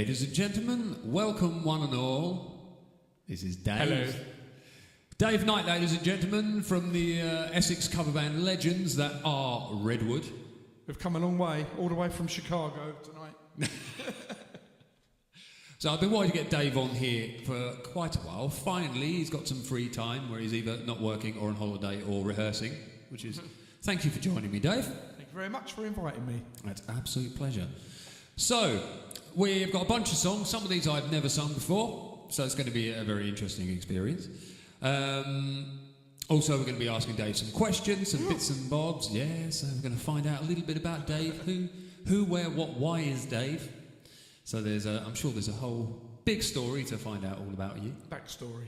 Ladies and gentlemen, welcome one and all. This is Dave. Hello. Dave Knight, ladies and gentlemen, from the Essex cover band legends that are Redwood. We've come a long way, all the way from Chicago tonight. So I've been wanting to get Dave on here for quite a while. Finally, he's got some free time where he's either not working or on holiday or rehearsing, which is... Thank you for joining me, Dave. Thank you very much for inviting me. That's an absolute pleasure. So, we've got a bunch of songs. Some of these I've never sung before, so it's going to be a very interesting experience. Also, we're going to be asking Dave some questions, some bits and bobs. Yeah, so we're going to find out a little bit about Dave. Who, where, what, why is Dave? So I'm sure there's a whole big story to find out all about you. Backstory.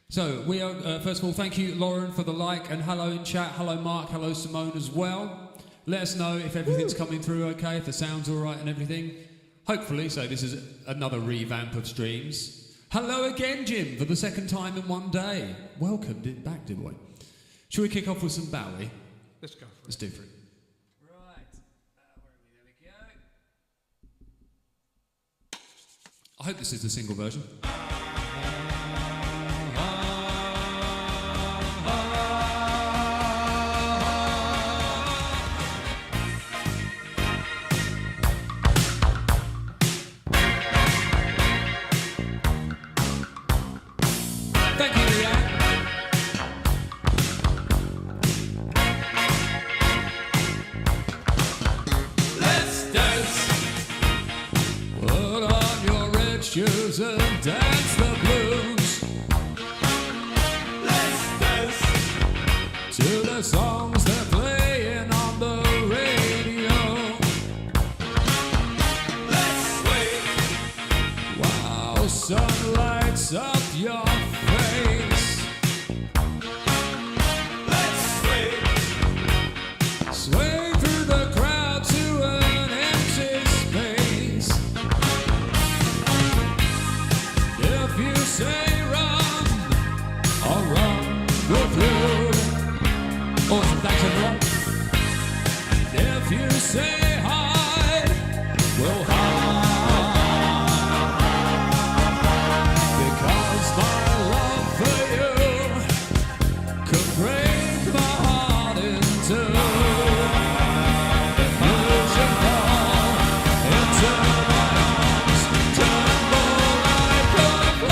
So we are, first of all, thank you, Lauren, for the like, and hello in chat. Hello, Mark. Hello, Simone as well. Let us know if everything's coming through okay, if the sound's all right and everything. Hopefully, so this is another revamp of streams. Hello again, Jim, for the second time in one day. Welcome back, dear boy. Shall we kick off with some Bowie? Let's go for it. Let's do for it. Right. There we go. I hope this is the single version. Shoes and dance the blues. Let's dance to the songs they're playing on the radio. Let's sway. Wow, sun lights up your face. Let's sway. Sway through the crowd to an empty space. If you say run, I'll run with you. Awesome, thanks everyone. If you say hide, we'll hide. Because my love for you could break my heart in two. You should fall into my arms, tremble like a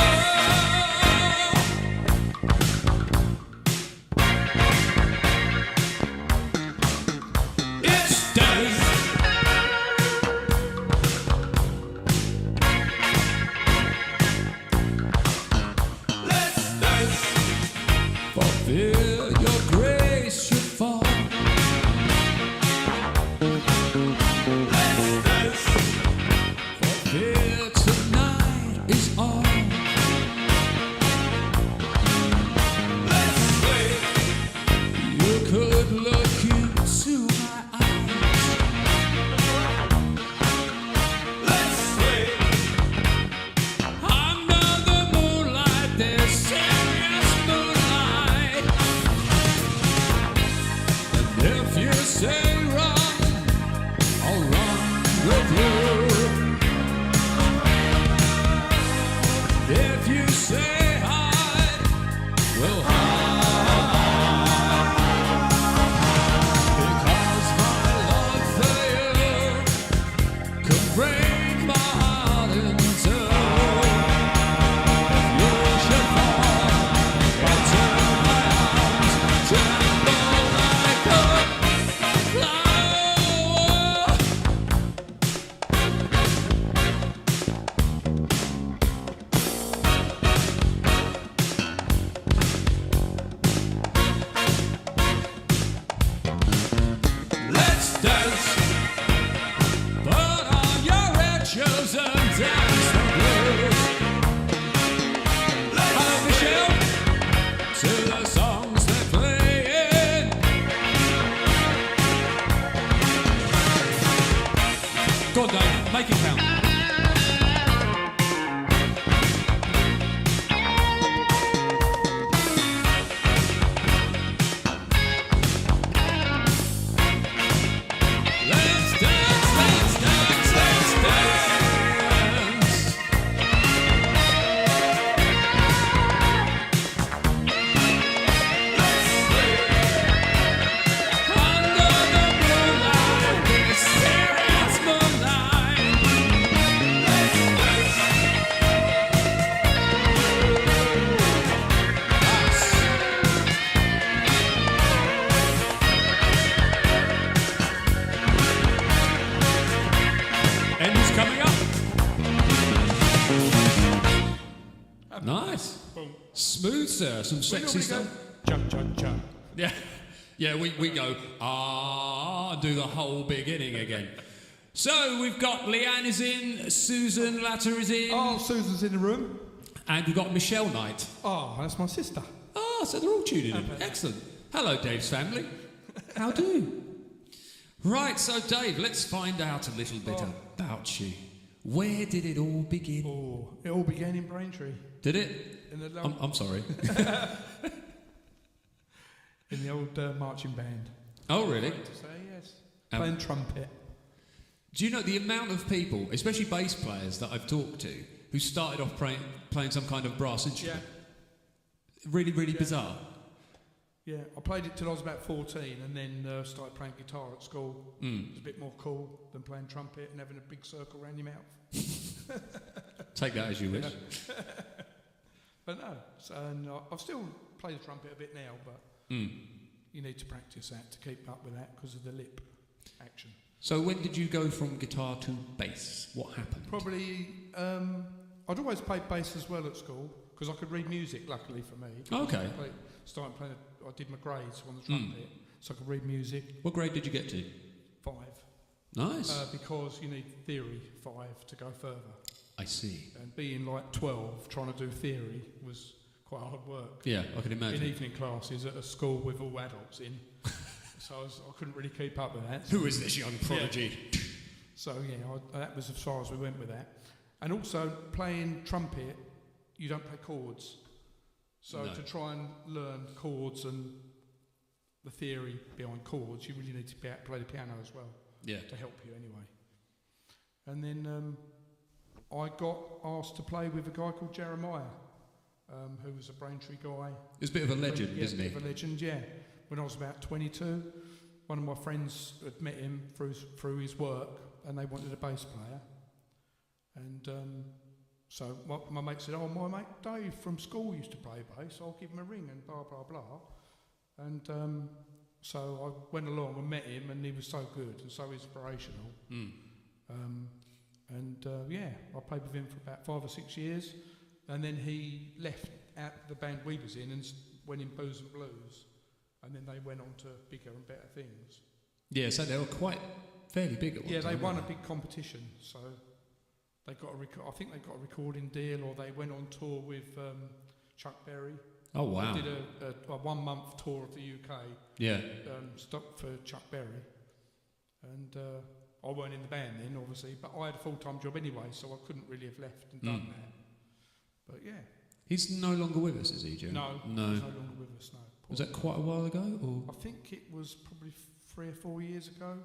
it's Dave. Boom. Smooth, sir. Some sexy stuff. Jump, jump, jump. Yeah. Yeah, we go, do the whole beginning again. So we've got Leanne is in, Susan Latter is in. Oh, Susan's in the room. And we've got Michelle Knight. Oh, that's my sister. Oh, so they're all tuning in. Excellent. Hello, Dave's family. How do? Right, so Dave, let's find out a little bit about you. Where did it all begin? Oh, it all began in Braintree. Did it? I'm sorry. In the old marching band. Oh, really? To say yes. Playing trumpet. Do you know the amount of people, especially bass players that I've talked to, who started off playing some kind of brass instrument? Yeah. Really, really bizarre. Yeah, I played it till I was about 14 and then started playing guitar at school. It was a bit more cool than playing trumpet and having a big circle around your mouth. Take that as you wish. But no, I've still played the trumpet a bit now, but you need to practice that to keep up with that because of the lip action. So when did you go from guitar to bass? What happened? Probably, I'd always played bass as well at school because I could read music, luckily for me. Okay. I did my grades on the trumpet, so I could read music. What grade did you get to? 5. Nice. Because you need theory 5 to go further. I see. And being like 12, trying to do theory was quite hard work. Yeah, I can imagine. In evening classes at a school with all adults in. So I couldn't really keep up with that. Who is this young prodigy? Yeah. So yeah, that was as far as we went with that. And also playing trumpet, you don't play chords. So to try and learn chords and the theory behind chords, you really need to play the piano as well. Yeah. To help you anyway. And then I got asked to play with a guy called Jeremiah, who was a Braintree guy. He's a bit of a legend, isn't he? A bit of a legend, yeah. When I was about 22, one of my friends had met him through his work, and they wanted a bass player. And so my mate said, "Oh, my mate Dave from school used to play bass. I'll give him a ring," and blah blah blah. And so I went along and met him, and he was so good and so inspirational. I played with him for about 5 or 6 years, and then he left out the band we was in and went in Booze and Blues, and then they went on to bigger and better things. Yeah, so they were quite fairly big at one time. Yeah, they won a big competition, so they got I think they got a recording deal, or they went on tour with Chuck Berry. Oh wow! They did a 1 month tour of the UK. Yeah. Stopped for Chuck Berry, and I weren't in the band then, obviously, but I had a full-time job anyway, so I couldn't really have left and done that. But yeah. He's no longer with us, is he, Joe? No, he's no longer with us. No. Was that quite a while ago, or? I think it was probably 3 or 4 years ago.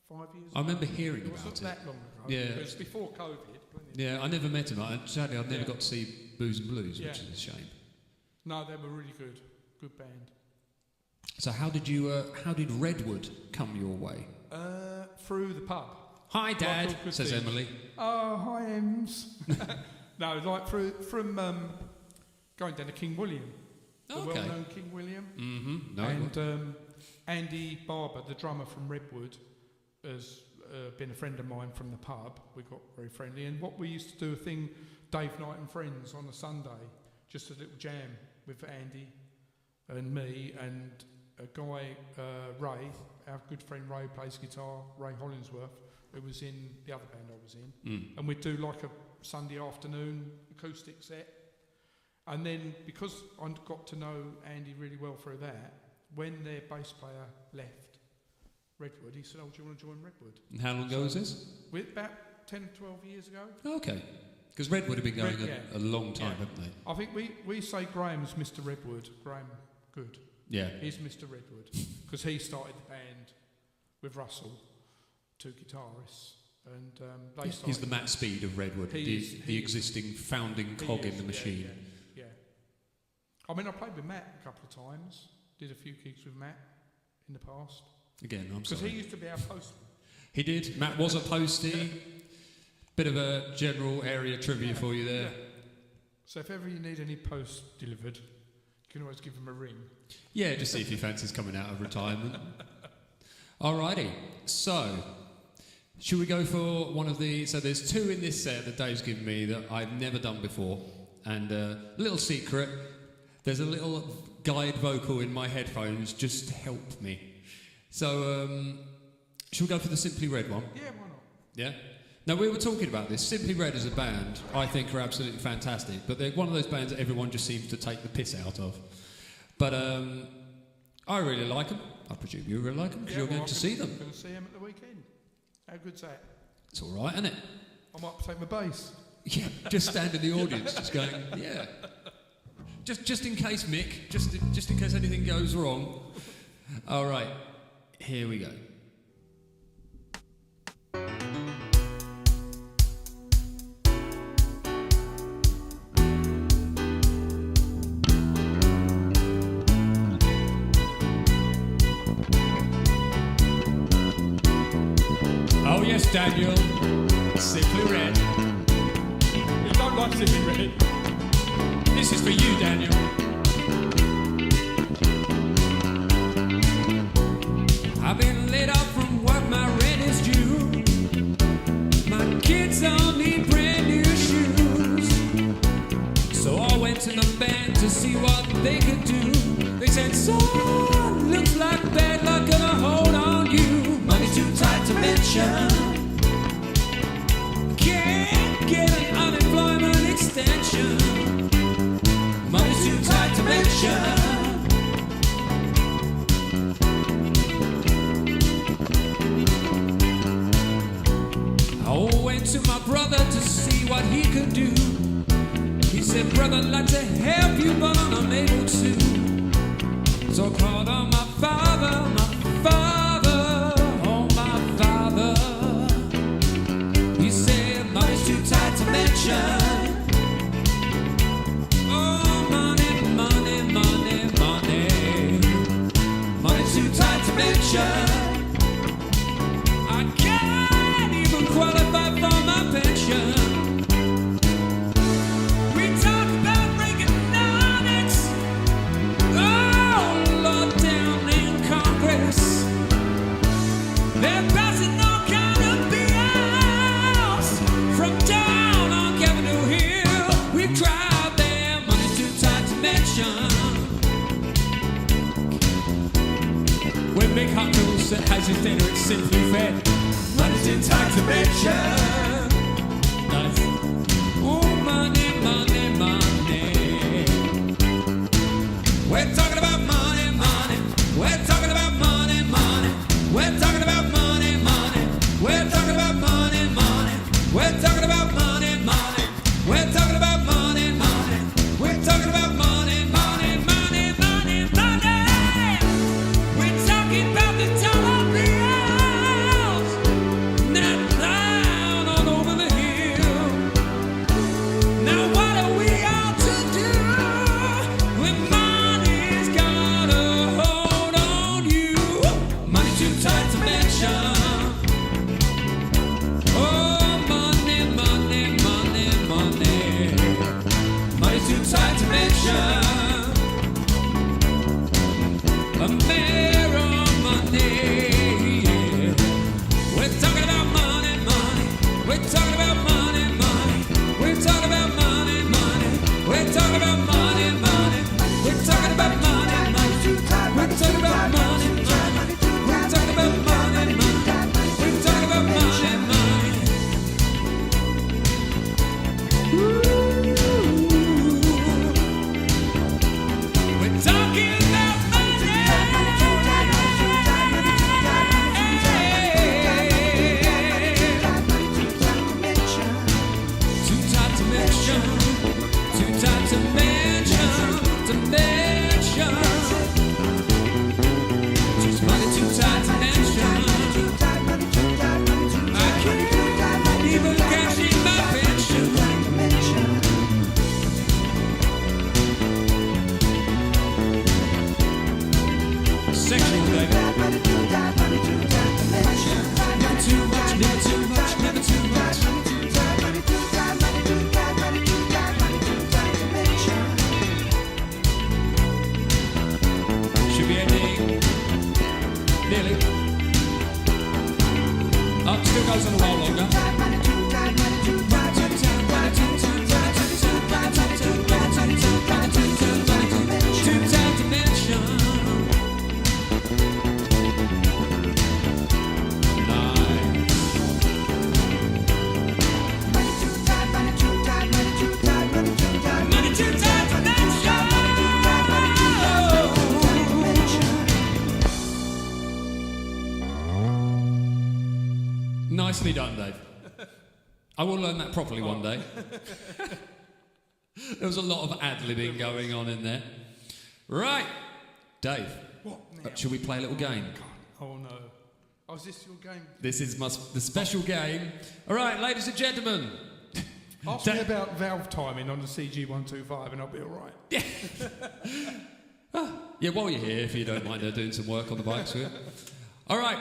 5 years ago. I remember hearing about it. It wasn't that long ago. Yeah. It was before COVID. Yeah, I never met him. Sadly, I've never got to see Booze and Blues, which is a shame. No, they were really good. Good band. So how did Redwood come your way? Through the pub. Hi, Dad, says Emily. Oh, hi, Ems. No, like from going down to King William. The well-known King William. Mm-hmm. No, and Andy Barber, the drummer from Redwood, has been a friend of mine from the pub. We got very friendly. And what we used to do, a thing, Dave Knight and Friends, on a Sunday, just a little jam with Andy and me and a guy, Ray, our good friend Ray plays guitar, Ray Hollingsworth, who was in the other band I was in. And we'd do like a Sunday afternoon acoustic set. And then, because I got to know Andy really well through that, when their bass player left Redwood, he said, "Oh, do you want to join Redwood?" And how long ago was this? About 10, 12 years ago. Okay. Because Redwood have been going a long time, haven't they? I think we say Graham's Mr. Redwood. Graham Good. Yeah. He's Mr. Redwood. Because he started the band with Russell, 2 guitarists. And they started. He's the Matt Speed of Redwood, the existing founding cog in the machine. Yeah. I mean, I played with Matt a couple of times. Did a few gigs with Matt in the past. Again, I'm sorry. Because he used to be our postman. He did. Matt was a postie. Bit of a general area trivia for you there. Yeah. So if ever you need any post delivered, you can always give him a ring. Yeah, just see if he fancies coming out of retirement. Alrighty. So, should we go for one of the... So there's 2 in this set that Dave's given me that I've never done before. And little secret, there's a little guide vocal in my headphones just to help me. So, shall we go for the Simply Red one? Yeah, why not? Yeah? Now, we were talking about this. Simply Red as a band, I think, are absolutely fantastic. But they're one of those bands that everyone just seems to take the piss out of. But I really like them. I presume you really like them because you're going to see them. I'm going to see them at the weekend. How good's that? It's all right, isn't it? I might take my bass. Yeah, just stand in the audience, just going, yeah. Just in case, Mick, just in case anything goes wrong. All right, here we go. Oh yes, Daniel, Simply Red. You don't like Simply Red? This is for you, Daniel. I've been laid off from work, my rent is due. My kids all need brand new shoes. So I went to the band to see what they could do. They said, son, looks like bad luck gonna hold on you. Money's too tight to mention. Can't get an unemployment extension. Money's too tight to mention. I went to my brother to see what he could do. He said, brother, I'd like to help you, but I'm unable to. So I called on my father, oh my father. He said, money's too tight to mention. Oh, money, money, money, money. Money's too tight to mention. I can't even qualify for my pension. We talk about Reaganomics. Oh, Lord, down in Congress. They're passing all kind of bills. From down on Capitol Hill, we've tried there. Money's too tight to mention. When Mick Hucknall has his dinner, it's Simply Fed. Money's too tight to mention. Nice. Oh, money, money, money. We're talking about money, money. We're talking about money, money. We're talking about money, money. We're talking about money, money. We're talking about money, money. We're talking about money, money. We're talking about money, money, money, money, money. We're talking about the dollar bills. Now down on over the hill. Now what are we all to do when money's got a hold on you? Money too tight to mention. Oh, money, money, money, money. Money's too tight to mention. A mayor of money. Yeah. We're talking about money, money. We're talking about money, money. We're talking about money, money. We're talking about money, money. We're talking about money, money. We're talking about money, money. We're talking about money, money. We're talking about money, money. Ooh. We're talking about money. Too tight to mention. Too tight to mention. To mention. Just money too tight to mention. I can't even cash in my pension. Sexual, baby. Never too much, never too much, never too much. Should be ending nearly. Oh, still goes on a while longer. Nicely done, Dave. I will learn that properly one day. There was a lot of ad-libbing going on in there. Right, Dave. What now? Shall we play a little game? Oh no. Oh, is this your game? This is the special game. All right, ladies and gentlemen. Ask me about valve timing on the CG125 and I'll be all right. Yeah. Yeah, while you're here, if you don't mind doing some work on the bikes with. All right.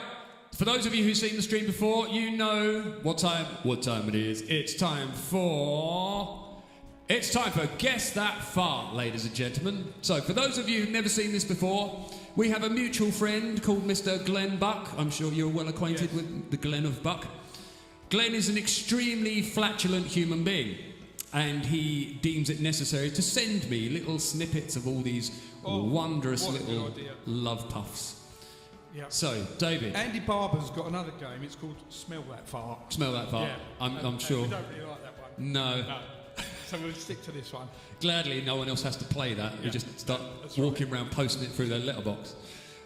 For those of you who've seen the stream before, you know what time it is. It's time for Guess That Fart, ladies and gentlemen. So, for those of you who've never seen this before, we have a mutual friend called Mr. Glenn Buck. I'm sure you're well acquainted with the Glen of Buck. Glenn is an extremely flatulent human being, and he deems it necessary to send me little snippets of all these wondrous little love puffs. Yeah. So, David. Andy Barber's got another game. It's called Smell That Fart. Smell That Fart. Yeah. I'm sure. You don't really like that one. No. So we'll stick to this one. Gladly, no one else has to play that. You just start walking around posting it through their letterbox.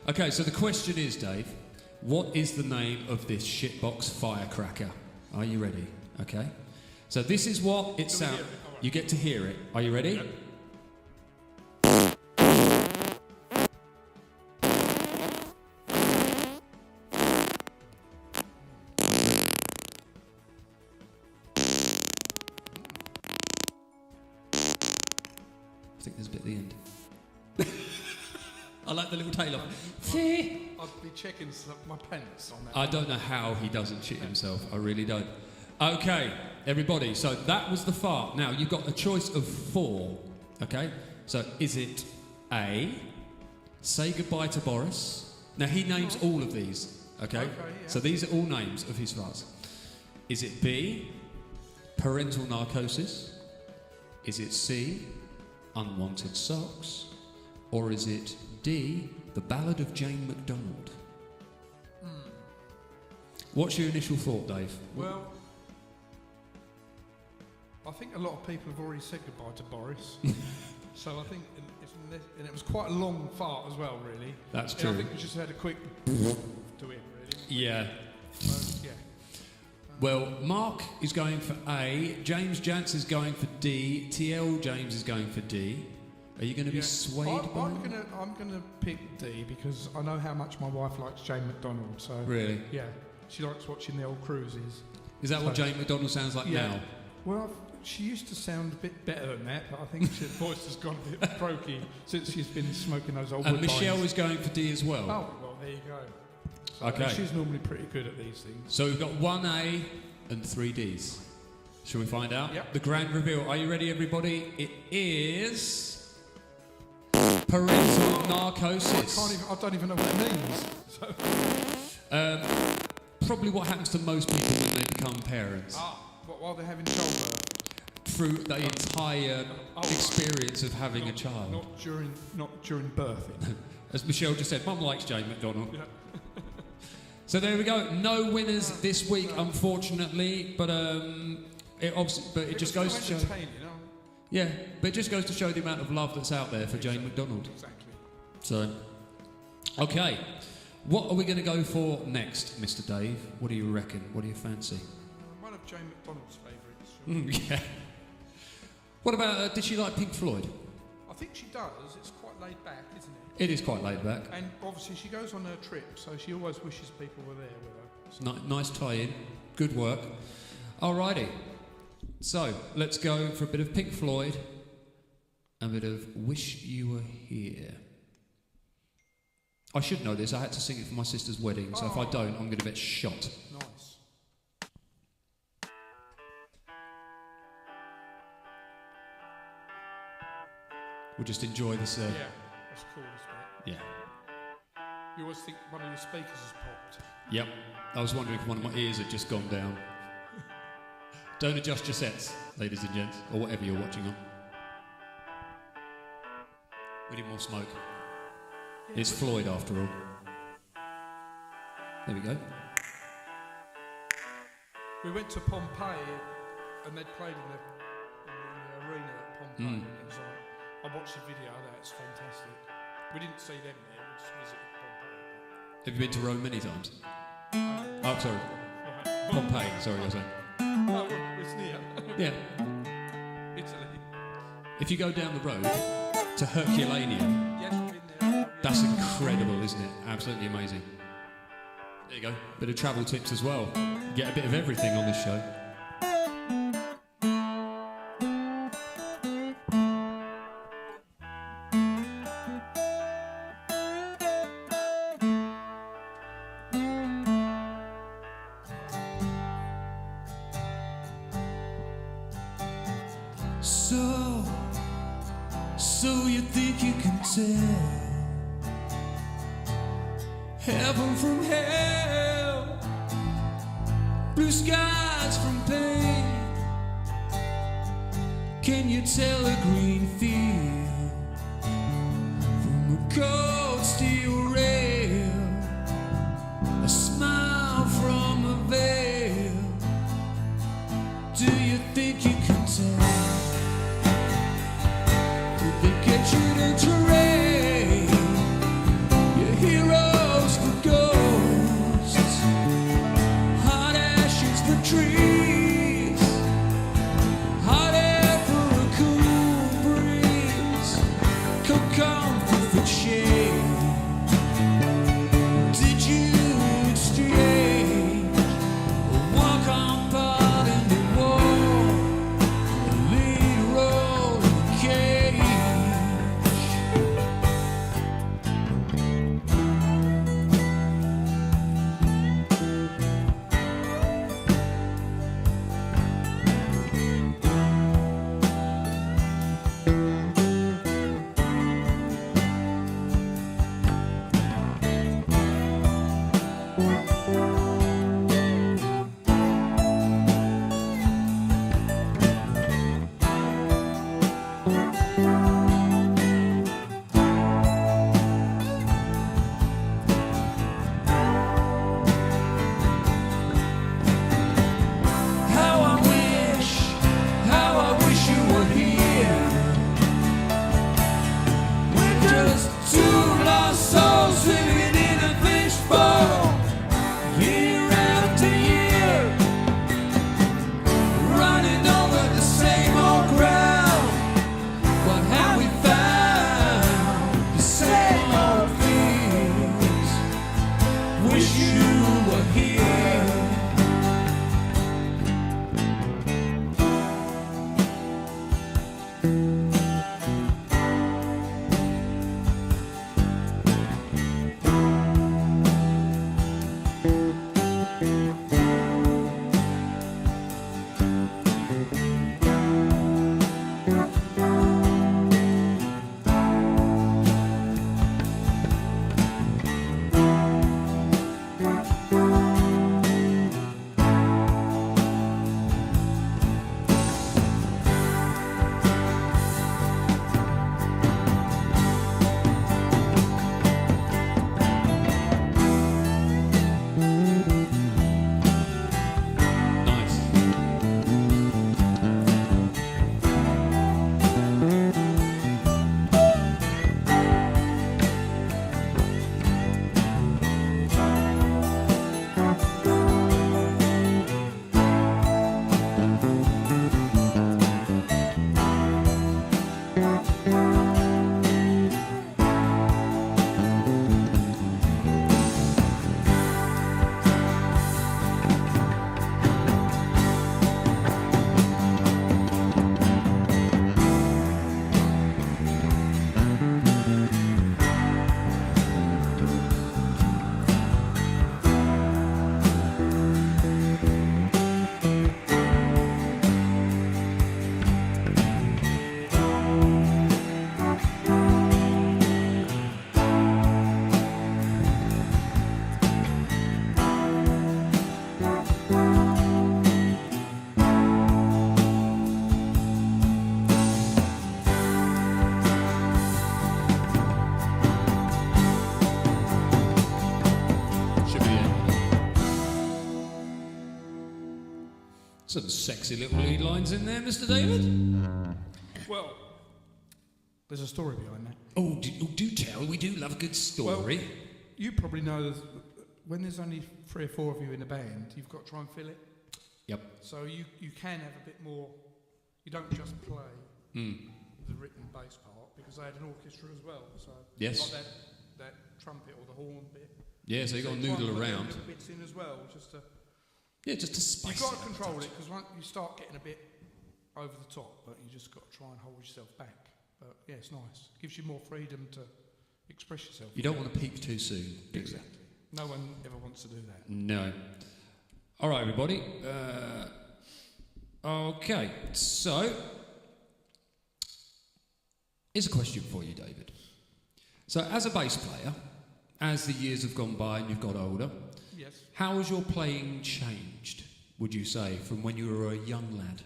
Okay, so the question is, Dave, what is the name of this shitbox firecracker? Are you ready? Okay. So this is what it sounds. You get to hear it. Are you ready? Yep. I think there's a bit at the end. I like the little tail off. I'd be checking my pants on that. I don't know how he doesn't shit himself. I really don't. Okay, everybody. So that was the fart. Now you've got a choice of 4. Okay. So is it A, Say Goodbye to Boris? Now he names all of these. Okay. So these are all names of his farts. Is it B, Parental Narcosis? Is it C, Unwanted Socks? Or is it D, The Ballad of Jane MacDonald? What's your initial thought, Dave? Well, I think a lot of people have already said goodbye to Boris. So I think, and it was quite a long fart as well, really. That's And true. I think we just had a quick to it, really. Yeah. So, yeah. Well, Mark is going for A, James Jantz is going for D, TL James is going for D. Are you going to be swayed by him? I'm gonna pick D because I know how much my wife likes Jane MacDonald. So Really? yeah, she likes watching the old cruises. Is that what Jane MacDonald sounds like now? Well, she used to sound a bit better than that, but I think her voice has gone a bit croaky since she's been smoking those old. And Michelle is going for D as well. Oh well, there you go. So Okay. She's normally pretty good at these things. So we've got 1A and 3 Ds. Shall we find out? Yep. The grand reveal. Are you ready, everybody? It is Parental Narcosis. I don't even know what it means. So. Probably what happens to most people when they become parents. What, while they're having childbirth? Through the entire experience of having a child. Not during birthing. As Michelle just said, Mum likes Jane MacDonald. Yeah. So there we go. No winners this week, unfortunately. But it just goes to show. You know? Yeah, but it just goes to show the amount of love that's out there for Jane MacDonald. Exactly. So, okay. What are we going to go for next, Mr. Dave? What do you reckon? What do you fancy? One of Jane MacDonald's favourites. Yeah. What about, did she like Pink Floyd? I think she does. It's quite laid back, isn't it? It is quite laid back. And obviously she goes on her trip, so she always wishes people were there with her. So. Nice tie-in. Good work. Alrighty. So, let's go for a bit of Pink Floyd and a bit of Wish You Were Here. I should know this. I had to sing it for my sister's wedding, so if I don't, I'm going to get shot. Nice. We'll just enjoy this. Yeah, that's cool, isn't it? Yeah. You always think one of your speakers has popped. Yep. I was wondering if one of my ears had just gone down. Don't adjust your sets, ladies and gents, or whatever you're watching on. We need more smoke. Yeah, it's Floyd after all. There we go. We went to Pompeii and they'd played in the arena at Pompeii. And it was I watched the video of that, it's fantastic. We didn't see them there, we just visited Pompeii. Have you been to Rome many times? Oh, sorry. Pompeii, sorry, I was saying. Oh, it's near. Yeah. Italy. If you go down the road to Herculaneum, Yes, I've been there. that's incredible, isn't it? Absolutely amazing. There you go. Bit of travel tips as well. Get a bit of everything on this show. So you think you can tell heaven from hell, blue skies from pain? Can you tell a green field from a cold steel rail, a smile from a veil? Do you think you can tell? Get you to trade your heroes for ghosts, hot ashes for trees, hot air for a cool breeze, cold comfort for shade. Did you exchange a walk-on part in the wall, a lead role in the cage? Some sexy little lead lines in there, Mr. David. Well, there's a story behind that. Oh, do tell. We do love a good story. Well, you probably know when there's only 3 or 4 of you in a band, you've got to try and fill it. Yep. So you can have a bit more. You don't just play the written bass part, because they had an orchestra as well. So Yes. like that trumpet or the horn bit. Yeah, so you've got to try and noodle put them around. little bits in as well, just to. Yeah, just to spice You've got it to up a control touch. it, because once you start getting a bit over the top, but you just got to try and hold yourself back. But yeah, it's nice. Gives you more freedom to express yourself. You don't want to peak too soon. do you? Exactly. No one ever wants to do that. No. All right, everybody. Okay, so here's a question for you, David. So, as a bass player, as the years have gone by and you've got older, Yes. how has your playing changed, would you say, from when you were a young lad?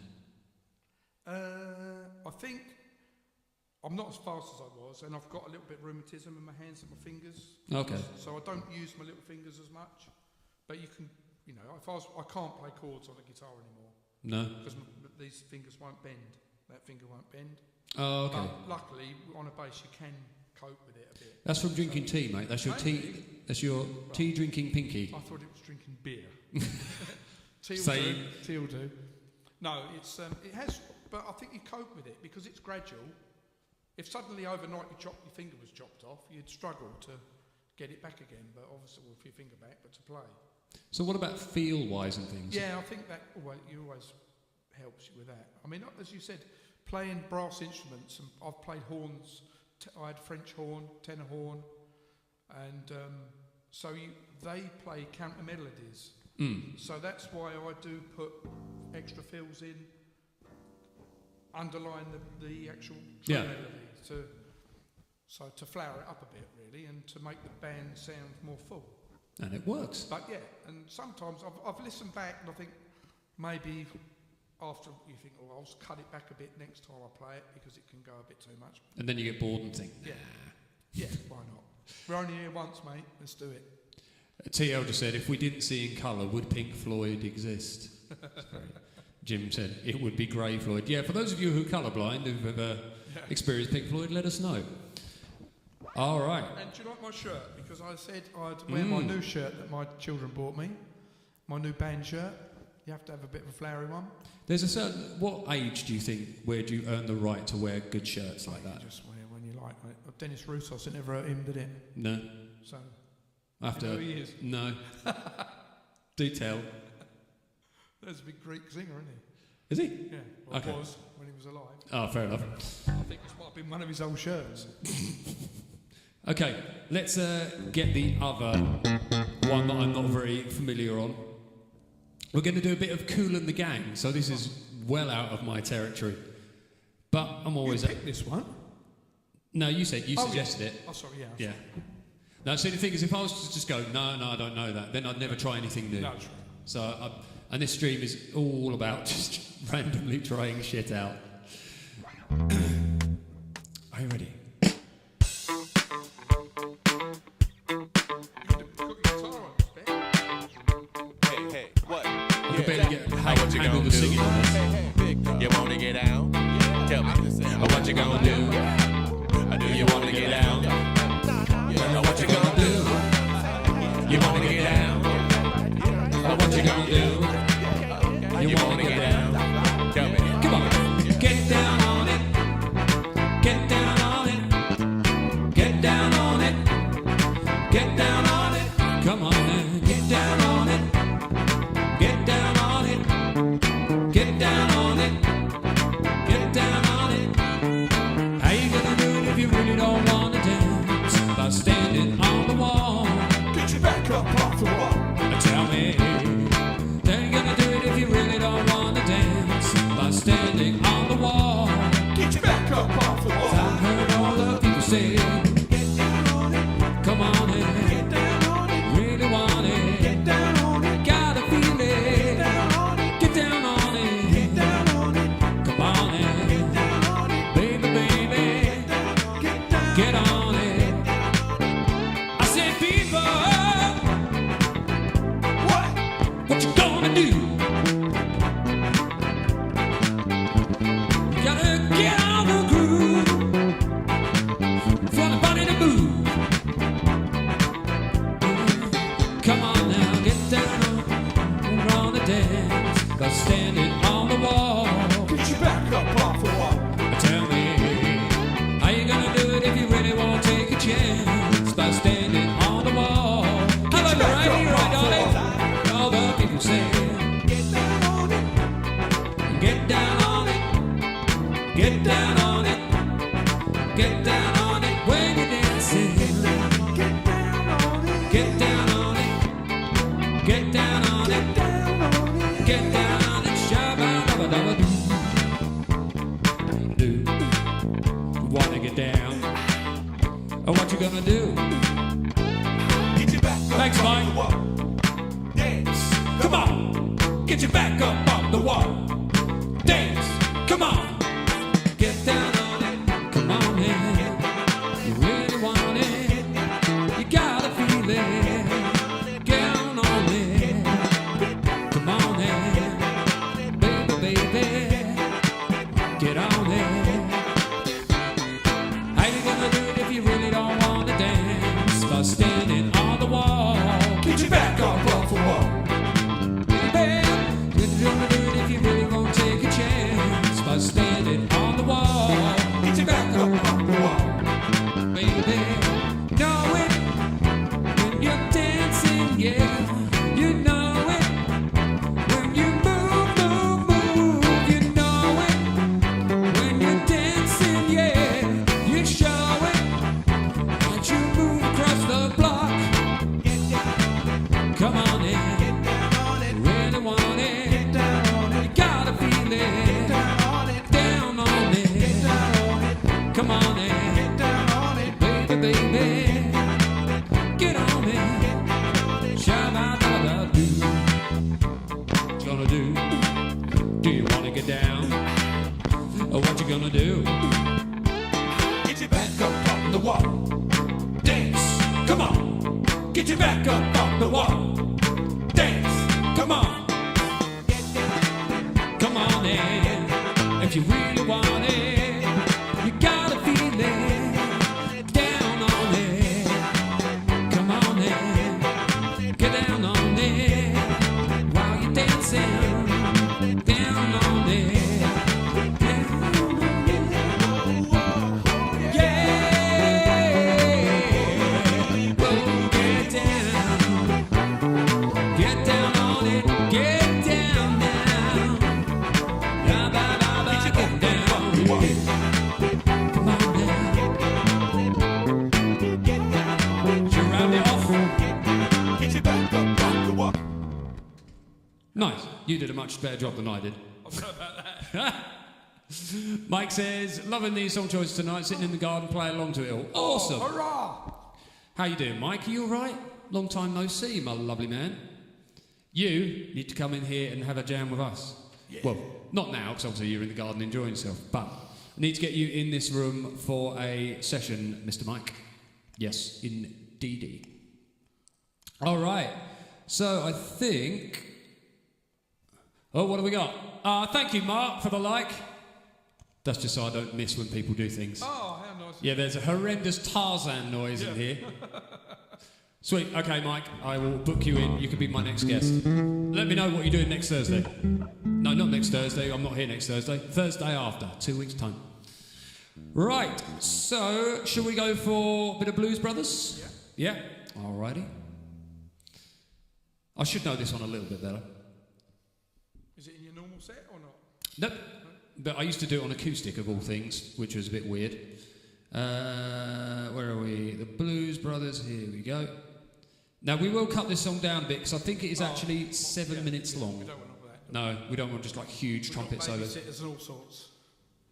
I think I'm not as fast as I was, and I've got a little bit of rheumatism in my hands and my fingers. Okay. So I don't use my little fingers as much. But you can, I can't play chords on a guitar anymore No? because these fingers won't bend. That finger won't bend. Oh, okay. But luckily, on a bass, you can cope with it a bit. That's from drinking tea, mate. That's your tea. That's your tea drinking pinky. I thought it was drinking beer. Tea will Same. do. Tea will do. No, it has, but I think you cope with it because it's gradual. If suddenly overnight your finger was chopped off, you'd struggle to get it back again. But obviously, with your finger back, but to play. So what about feel-wise and things? Yeah, I think that always helps you with that. I mean, as you said, playing brass instruments, and I've played horns. I had French horn, tenor horn, and they play counter melodies. So that's why I do put extra fills in, underline the actual melody to flower it up a bit really, and to make the band sound more full. And it works. But yeah, and sometimes I've listened back and I think maybe after you think, oh, I'll cut it back a bit next time I play it because it can go a bit too much. And then you get bored and think, nah. Yeah, why not? We're only here once, mate. Let's do it. TL just said, if we didn't see in colour, would Pink Floyd exist? Jim said, it would be Grey Floyd. Yeah, for those of you who are colourblind, who've ever experienced Pink Floyd, let us know. All right. And do you like my shirt? Because I said I'd wear my new shirt that my children bought me, my new band shirt. You have to have a bit of a flowery one. There's a certain... What age do you think, where do you earn the right to wear good shirts like that? You just wear when you like, mate. Dennis Roussos, it never hurt him, did it? No. So... After... You know who he is? No. Do tell. There's a big Greek singer, isn't he? Is he? Yeah. Well, Okay. was when he was alive. Oh, fair enough. I think this might have been one of his old shirts. Okay, let's get the other one that I'm not very familiar on. We're going to do a bit of Kool and the Gang, so this is well out of my territory. But I'm always... You picked this one? No, you said, you suggested it. Oh, sorry, yeah. Yeah. No, see, the thing is, if I was to just go, no, I don't know that, then I'd never try anything new. No, true. So, and this stream is all about just randomly trying shit out. Are you ready? Hey, what? I could barely get What you handle gonna the singing on this. You wanna get out? Tell me. What you gonna do? Do you wanna get down? What you gonna do? You wanna get down? What you gonna do? You wanna get down? Tell me. Come on. Get down on it. Get down on it. What you gonna do? Get your back up Thanks, off Mike. the wall. Dance. Come on, get your back up off the wall. Dance, come on, get down on it. Come on in, you really want it. You gotta feel it. Get down on it. Come on in, baby, baby. Get on it. How you gonna do it if you really don't wanna dance? By standing on the wall. Get your back up off the wall. By standing on the wall, get your back up on the wall, baby. Know it when you're dancing, yeah. You know it when you move, move, move. You know it when you're dancing, yeah. You show it as you move across the block. Come on in, really want it. You gotta feel it. Come on in, get down on it, baby, baby, get on it, shabba-dabba-doo. What you gonna do? Do you wanna get down? Or what you gonna do? Get your back up on the wall. Dance, come on, get your back up on the wall. Dance, come on, come on in, if you really want it. You gotta feel it, down on it. Come on in, get down on it. While you're dancing, down on it. Yeah, oh, get down on it, get down now. Get down. Nice. You did a much better job than I did. I don't know about that. Mike says, loving these song choices tonight, sitting in the garden, playing along to it all. Awesome. Oh, hurrah! How you doing, Mike? Are you all right? Long time no see, my lovely man. You need to come in here and have a jam with us. Yeah. Well, not now, because obviously you're in the garden enjoying yourself, but I need to get you in this room for a session, Mr. Mike. Yes, indeedy. All right. So I think... Oh, what have we got? Thank you, Mark, for the like. That's just so I don't miss when people do things. Oh, how nice. Yeah, there's a horrendous Tarzan noise in here. Sweet. Okay, Mike, I will book you in. You can be my next guest. Let me know what you're doing next Thursday. No, not next Thursday. I'm not here next Thursday. Thursday after, 2 weeks' time. Right, so shall we go for a bit of Blues Brothers? Yeah. Yeah? Alrighty. I should know this one a little bit better. Is it in your normal set or not? Nope. But I used to do it on acoustic, of all things, which was a bit weird. Where are we? The Blues Brothers. Here we go. Now, we will cut this song down a bit, because I think it is actually 7 minutes long. We don't want all that. No, we don't want just like huge trumpet solos. Babysitters and all sorts.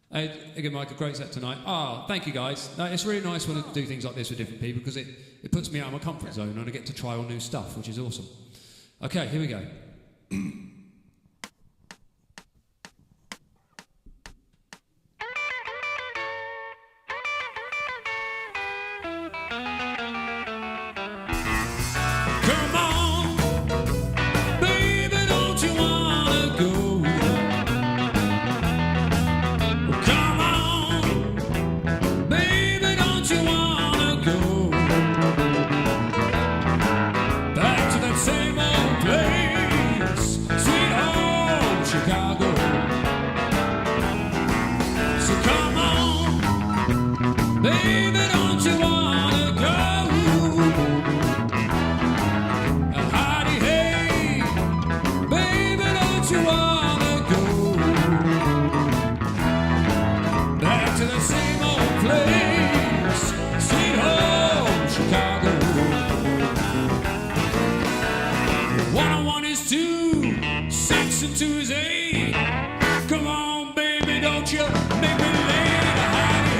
Again, Mike, a great set tonight. Thank you, guys. No, it's really nice when I do things like this with different people, because it puts me out of my comfort zone and I get to try all new stuff, which is awesome. Okay, here we go. Come on, baby, don't you wanna go? Come on, baby, don't you wanna go back to that same old place, sweet home Chicago? So come on, baby, don't you wanna go? You wanna go back to the same old place, sweet home Chicago? What I want is 2, 6 and 2 is 8. Come on, baby, don't you make me late.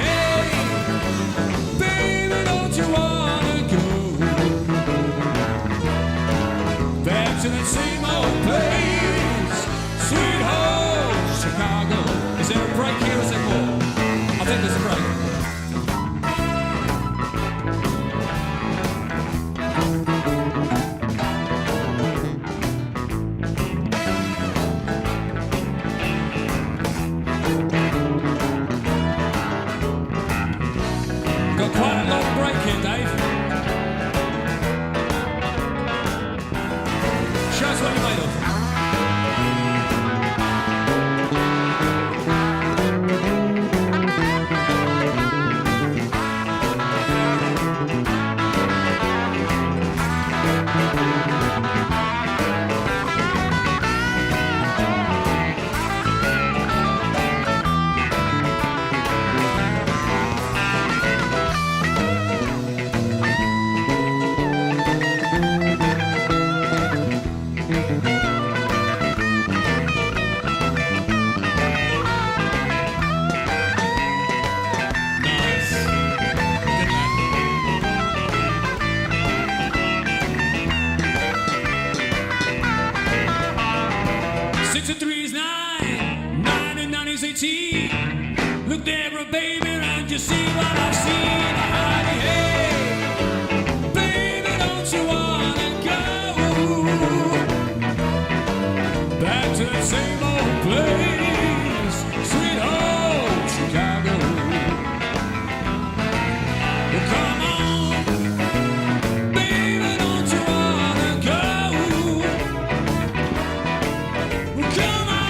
Hey, baby, don't quite a long break here, Dave. Show us what you're made of. Look there, baby, and you see what I've seen. Hey, baby, don't you wanna go back to that same old place, sweet old Chicago? Well, come on, baby, don't you wanna go? Well, come on.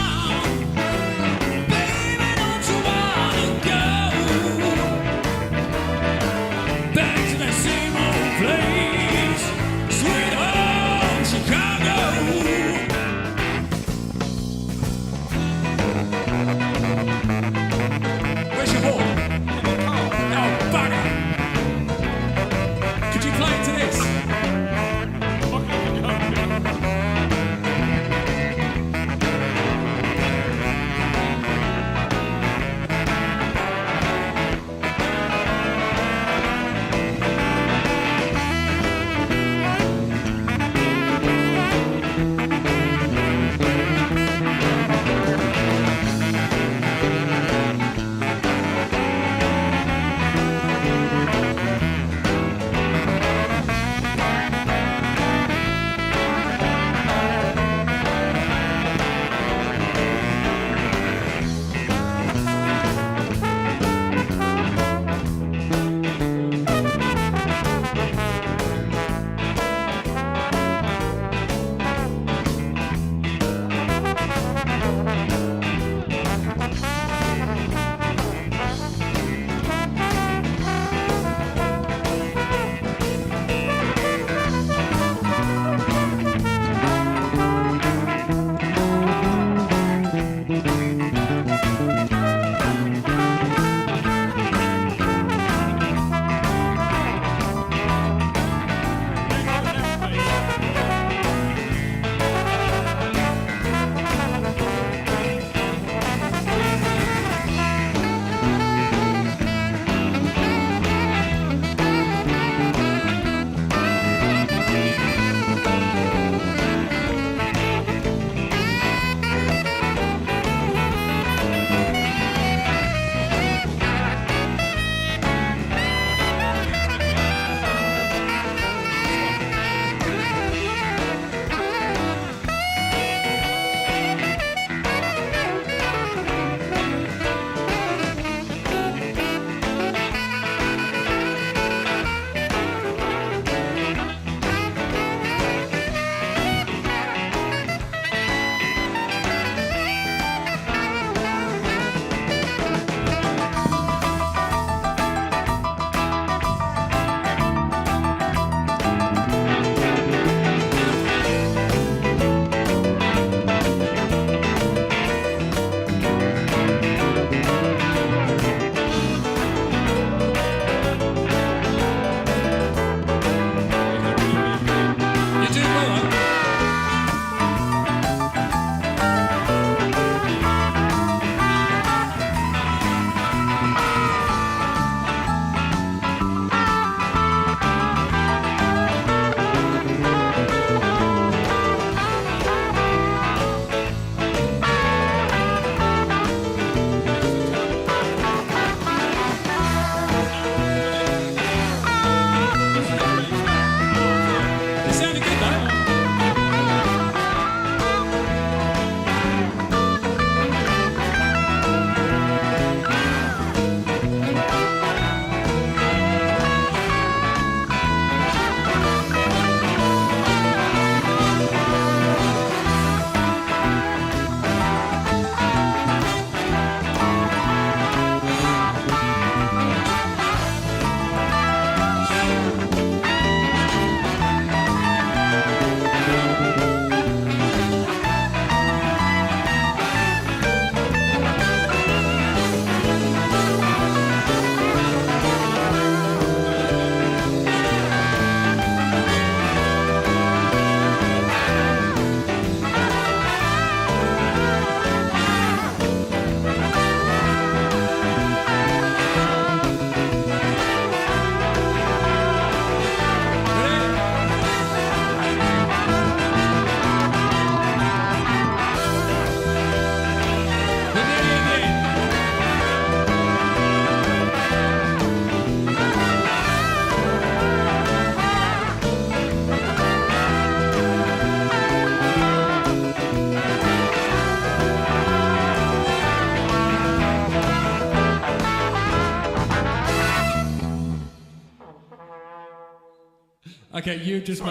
Okay, you've just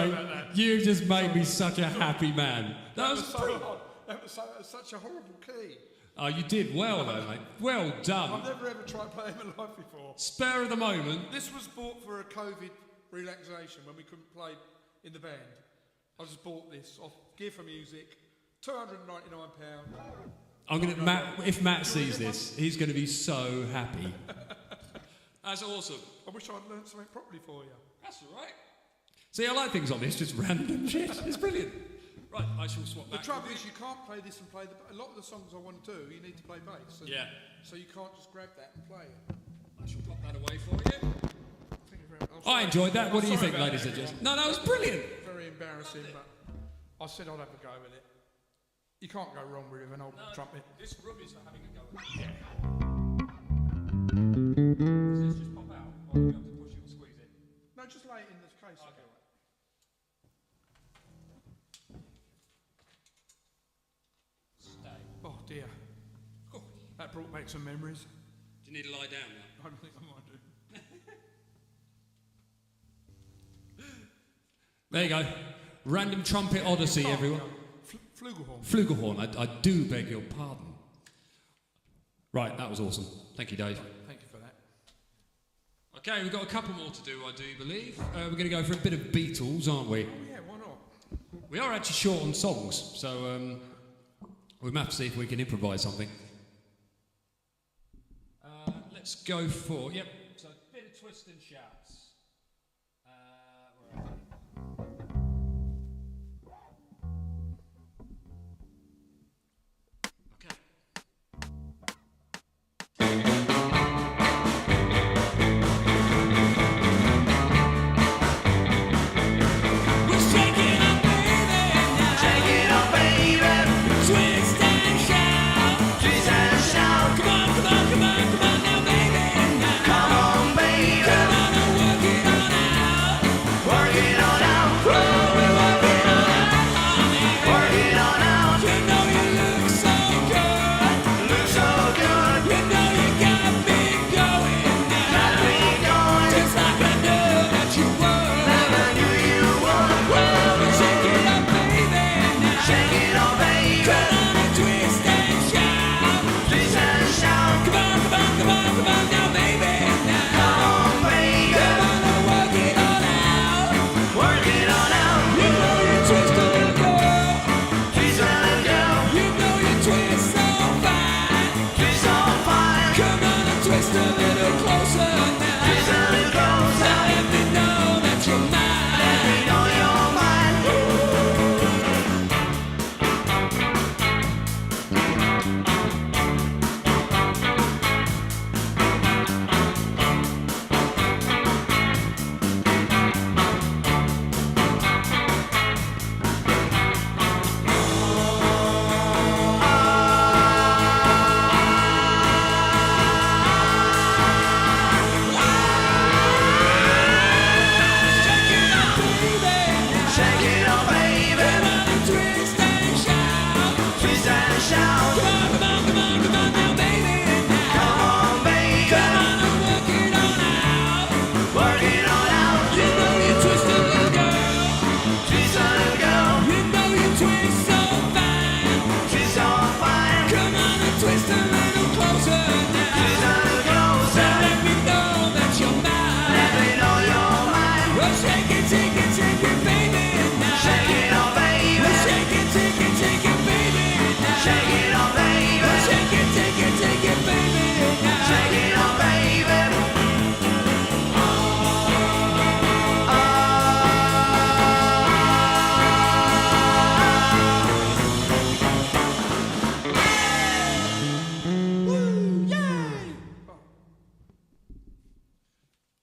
made me such a happy man. That was so hard. That was such a horrible key. Oh, you did well though, mate. Well done. I've never ever tried playing my life before. Spur of the moment. This was bought for a COVID relaxation when we couldn't play in the band. I just bought this off Gear for Music, £299. If Matt sees this, he's going to be so happy. That's awesome. I wish I'd learned something properly for you. That's all right. See, I like things like this, just random shit. It's brilliant. Right, I shall swap back. The trouble is you can't play this and play a lot of the songs I want to do, you need to play bass. Yeah. So you can't just grab that and play it. I shall pop that away for you. Thank you very much. I enjoyed that. What do you Sorry think, about ladies that, and gentlemen? No, that was brilliant. Very embarrassing, but I said I'd have a go with it. You can't go wrong with an old trumpet. This room is for having a go at. Yeah. Does this just pop out? Or will you have to push it or squeeze it? No, just lay it in this case. Okay. Stay. Oh dear. Oh, that brought back some memories. Do you need to lie down now? I don't think I might do. There you go. Random trumpet odyssey, everyone. Flugelhorn. Flugelhorn, I do beg your pardon. Right, that was awesome. Thank you, Dave. Thank you for that. Okay, we've got a couple more to do, I do believe. We're going to go for a bit of Beatles, aren't we? Oh yeah, why not? We are actually short on songs, so we might have to see if we can improvise something. Let's go for, so a bit of twist and shouts. Where are we?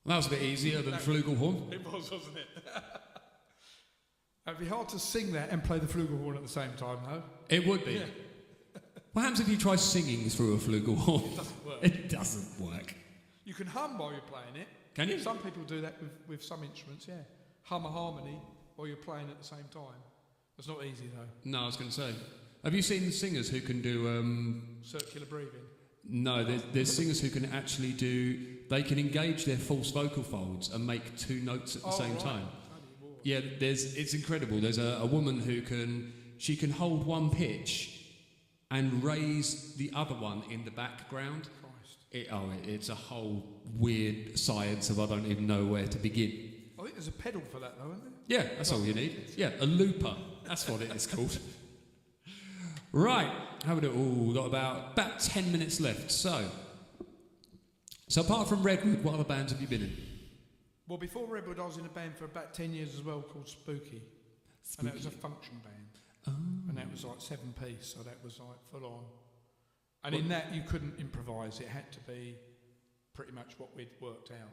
That was a bit easier than Flugelhorn. It was, wasn't it? It'd be hard to sing that and play the flugelhorn at the same time, though. It would be. Yeah. What happens if you try singing through a flugelhorn? It doesn't work. It doesn't work. You can hum while you're playing it. Can you? Some people do that with some instruments, yeah. Hum a harmony while you're playing at the same time. It's not easy, though. No, I was going to say. Have you seen singers who can do... circular breathing? No, there's singers who can actually do... They can engage their false vocal folds and make two notes at the same time. Yeah, it's incredible. There's a woman who can hold one pitch and raise the other one in the background. It's a whole weird science of I don't even know where to begin. I think there's a pedal for that though, isn't there? Yeah, that's all you need. Yeah, a looper. That's what it is called. Right, how about it? We've got about 10 minutes left. So apart from Redwood, what other bands have you been in? Well, before Redwood, I was in a band for about 10 years as well called Spooky. And that was a function band. And that was like 7-piece, so that was like full on. And in that, you couldn't improvise. It had to be pretty much what we'd worked out.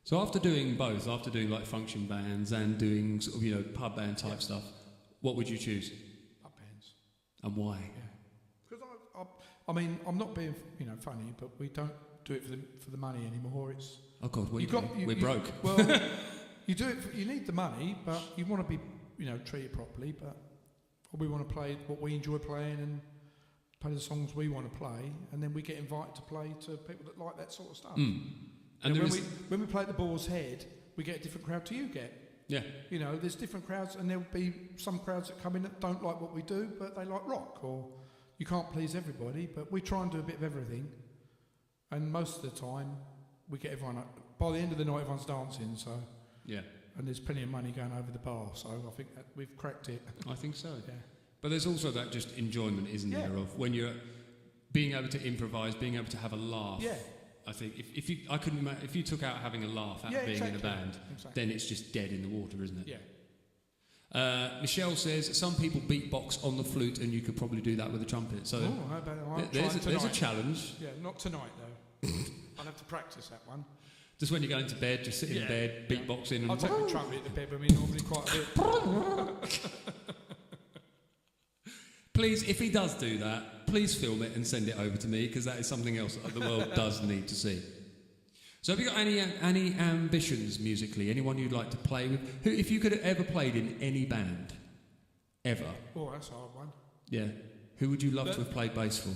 So after doing both, after doing like function bands and doing sort of, pub band type stuff, what would you choose? Pub bands. And why? Yeah. Because I mean, I'm not being, funny, but we don't do it for the money anymore. It's oh God, we're broke. Well, you do it. You need the money, but you want to be, treated properly. But we want to play what we enjoy playing and play the songs we want to play, and then we get invited to play to people that like that sort of stuff. And when we play at the Boar's Head, we get a different crowd to you get. Yeah. There's different crowds, and there'll be some crowds that come in that don't like what we do, but they like rock, or you can't please everybody, but we try and do a bit of everything. And most of the time, we get everyone up. By the end of the night, everyone's dancing, so... Yeah. And there's plenty of money going over the bar, so I think that we've cracked it. I think so. Yeah. But there's also that just enjoyment, isn't there, of when you're being able to improvise, being able to have a laugh. Yeah. I think if you took out having a laugh out of being in a band, then it's just dead in the water, isn't it? Yeah. Michelle says some people beatbox on the flute, and you could probably do that with a trumpet. So how about there's a challenge. Yeah, not tonight though. I'll have to practice that one. Just when you're going to bed, just sit in bed, beatboxing. I'll take my trumpet to bed with me normally quite a bit. Please, if he does do that, please film it and send it over to me, because that is something else that the world does need to see. So have you got any ambitions musically? Anyone you'd like to play with? Who, if you could have ever played in any band, ever? Oh, that's a hard one. Yeah. Who would you love to have played bass for?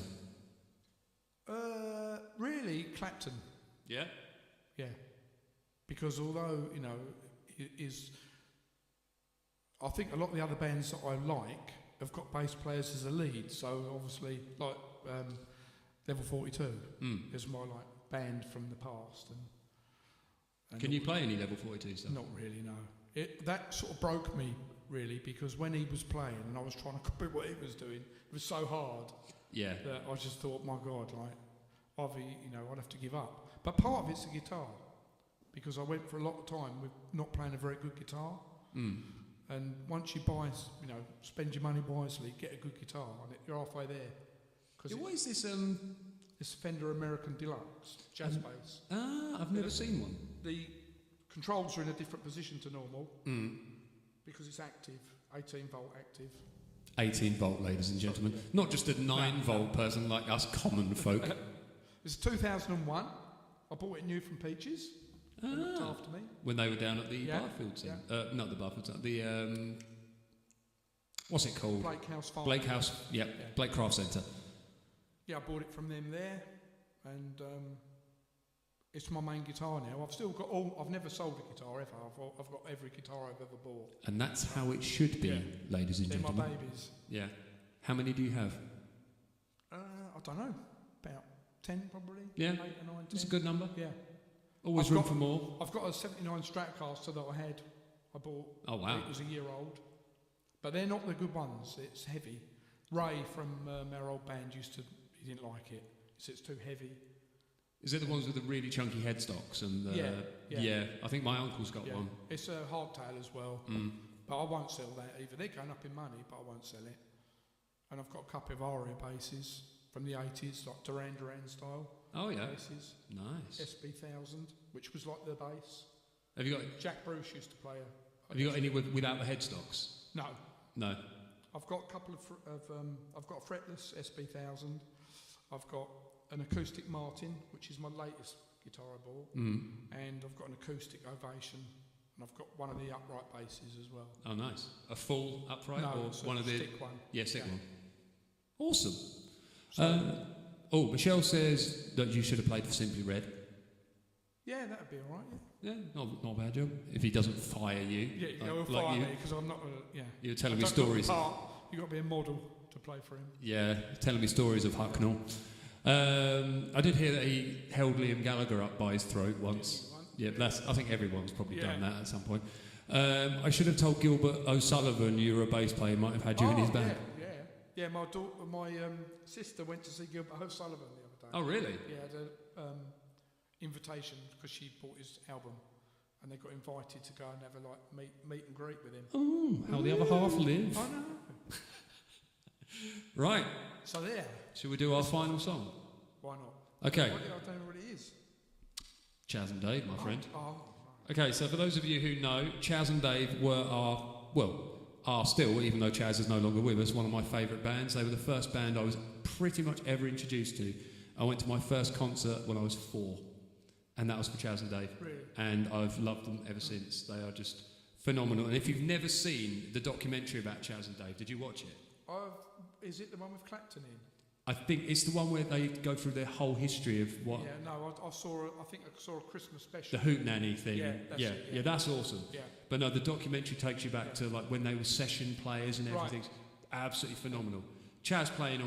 Really, Clapton. Yeah? Yeah. Because although, I think a lot of the other bands that I like have got bass players as a lead, so obviously, like Level 42 is my band from the past. And can you play any Level 42 stuff? Not really, no. That sort of broke me really, because when he was playing and I was trying to copy what he was doing, it was so hard. Yeah. That I just thought, my God, I'd have to give up. But part of it's the guitar, because I went for a lot of time with not playing a very good guitar. And once you buy, spend your money wisely, get a good guitar, and you're halfway there. What is this? This Fender American Deluxe jazz bass. I've never seen one. The controls are in a different position to normal because it's active, 18 volt active. 18 volt, ladies and gentlemen. Not just a 9 volt person like us common folk. It's 2001. I bought it new from Peaches. They looked after me. When they were down at the Barfield Centre. Not the Barfield Centre, the... what's it called? Blake House Farm. Blake House, Blake Craft Centre. Yeah, I bought it from them there, and it's my main guitar now. I've still got I've never sold a guitar ever. I've got every guitar I've ever bought. And that's how it should be, ladies and gentlemen. They're my babies. Yeah. How many do you have? I don't know. About 10 probably. Yeah. 8 or 9, 10. That's a good number. Yeah. Always room for more. I've got a 79 Stratocaster that I bought. Oh, wow. It was a year old. But they're not the good ones. It's heavy. Ray from our old band he didn't like it. He said it's too heavy. Is it the ones with the really chunky headstocks? And yeah. I think my uncle's got one. It's a hardtail as well. But I won't sell that either. They're going up in money, but I won't sell it. And I've got a couple of Aria basses from the 80s, like Duran Duran style. Oh, yeah. Basses. Nice. SB1000, which was like the bass. Have you got... Jack Bruce used to play Have you got any without the headstocks? No. No. I've got a couple I've got a fretless SB1000. I've got an acoustic Martin, which is my latest guitar I bought. And I've got an acoustic Ovation. And I've got one of the upright basses as well. Oh, nice. A full upright or so one of the... stick one. Yeah, stick one. Awesome. So, Michelle says that you should have played for Simply Red. Yeah, that'd be all right. Yeah, not a bad job. If he doesn't fire you. yeah, like, he'll like fire you, me because I'm not. Yeah. You're telling me Don't look the stories. part. You got to be a model to play for him. Yeah, telling me stories of Hucknall. I did hear that he held Liam Gallagher up by his throat once. Yeah, I think everyone's probably done that at some point. I should have told Gilbert O'Sullivan you were a bass player. He might have had you in his band. Yeah. My sister went to see Gilbert O'Sullivan the other day. Oh, really? Yeah, had a invitation because she bought his album, and they got invited to go and have a meet and greet with him. Oh, how the other half live. I know. Right. So there. Should we do our final song? Why not? Okay. I don't know what it is. Chaz and Dave, my friend. Oh. Okay, so for those of you who know, Chaz and Dave are still, even though Chaz is no longer with us, one of my favourite bands. They were the first band I was pretty much ever introduced to. I went to my first concert when I was 4, and that was for Chaz and Dave. Really? And I've loved them ever since. They are just phenomenal. And if you've never seen the documentary about Chaz and Dave, did you watch it? Is it the one with Clapton in? I think it's the one where they go through their whole history of what... Yeah, no, I think I saw a Christmas special. The Hoot Nanny thing. Yeah, That's awesome. Yeah. But no, the documentary takes you back to like when they were session players and everything. Absolutely phenomenal. Chaz playing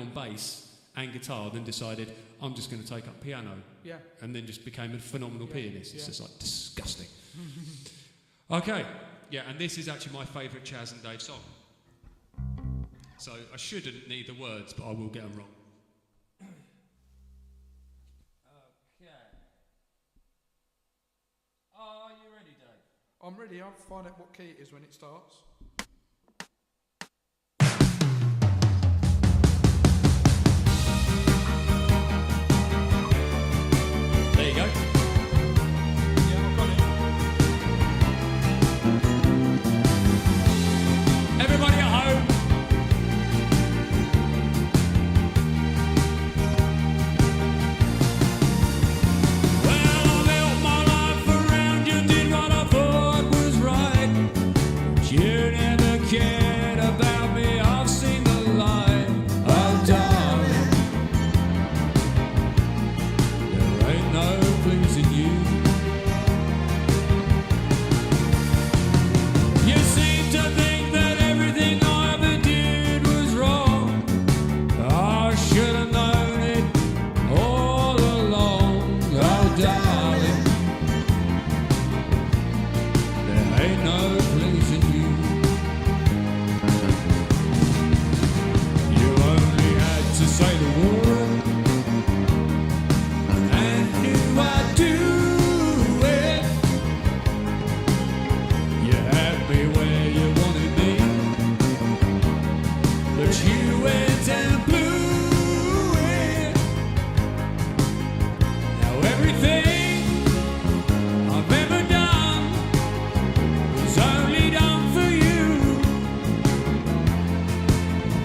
on bass and guitar, then decided, I'm just going to take up piano. Yeah. And then just became a phenomenal pianist. It's just like disgusting. Okay. Yeah, and this is actually my favourite Chaz and Dave song. So I shouldn't need the words, but I will get them wrong. Okay. Are you ready, Dave? I'm ready. I'll find out what key it is when it starts. There you go. Yeah, I've got it. Everybody at home. Cared about me, I've seen the light. Oh, darling, there ain't no pleasing you. You seem to think that everything I ever did was wrong. I should have known it all along. Oh, darling, there ain't no pleasing you. To say the word, and knew I'd do it. You had me where you wanted me, but you went and blew it. Now everything I've ever done was only done for you.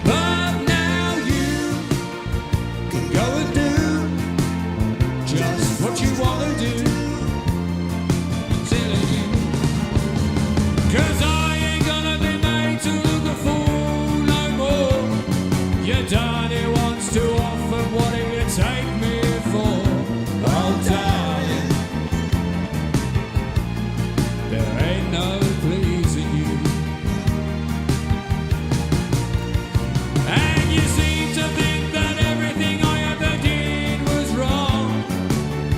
But now you can go and do just what you want to do. I'm telling you, 'cause I ain't gonna be made to look a fool no more. You done it once too often, what do you take me for? Oh, darling, there ain't no pleasing you. And you seem to think that everything I ever did was wrong.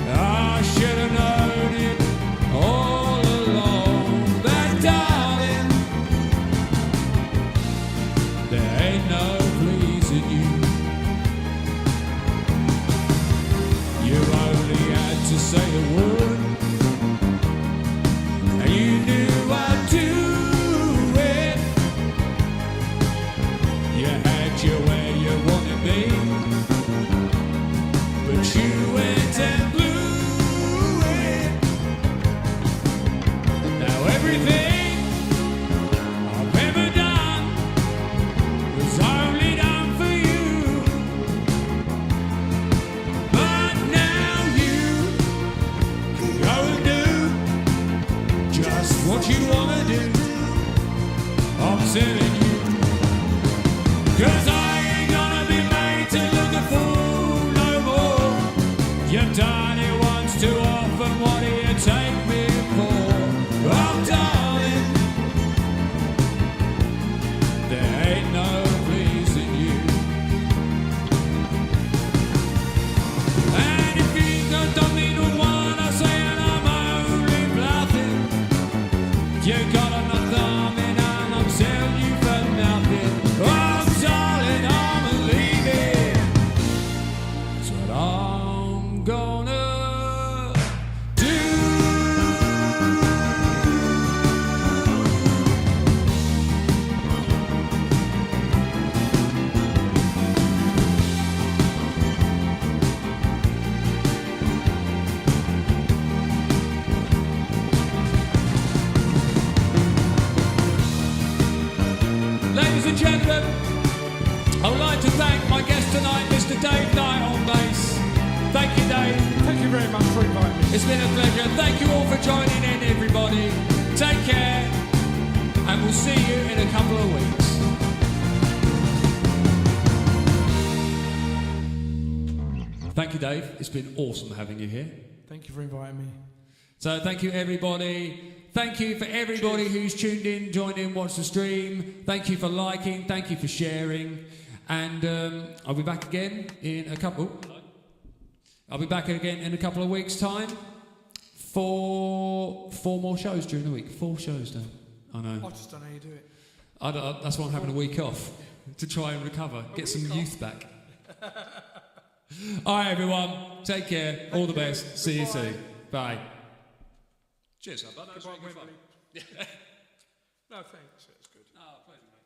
I should have known it all along. But darling, there ain't no pleasing you. You only had to say a word, and you knew I'd do it. You had you where you wanted me, but you went and blew it. Now everything I've ever done was only done for you. But now you can go and do just what you want to do. I'm telling you, 'cause I ain't gonna be made to look a fool no more. You've done it once too often. You got another arming and I'm selling you for nothing. Oh, darling, I'm leaving. That's what I'm gonna do. Ladies and gentlemen, I would like to thank my guest tonight, Mr. Dave Knight on bass. Thank you, Dave. Thank you very much for inviting me. It's been a pleasure. Thank you all for joining in, everybody. Take care, and we'll see you in a couple of weeks. Thank you, Dave. It's been awesome having you here. Thank you for inviting me. So thank you, everybody. Thank you for everybody who's tuned in, joined in, watched the stream. Thank you for liking. Thank you for sharing. And I'll be back again in a couple. I'll be back again in a couple of weeks' time for 4 more shows during the week. 4 shows, Dan. I know. I just don't know how you do it. That's why I'm having a week off to try and recover, get some youth back. All right, everyone. Take care. All the best. See you soon. Bye. Cheers, bud. That was very good fun. No, thanks. That's good. Oh, pleasure, mate.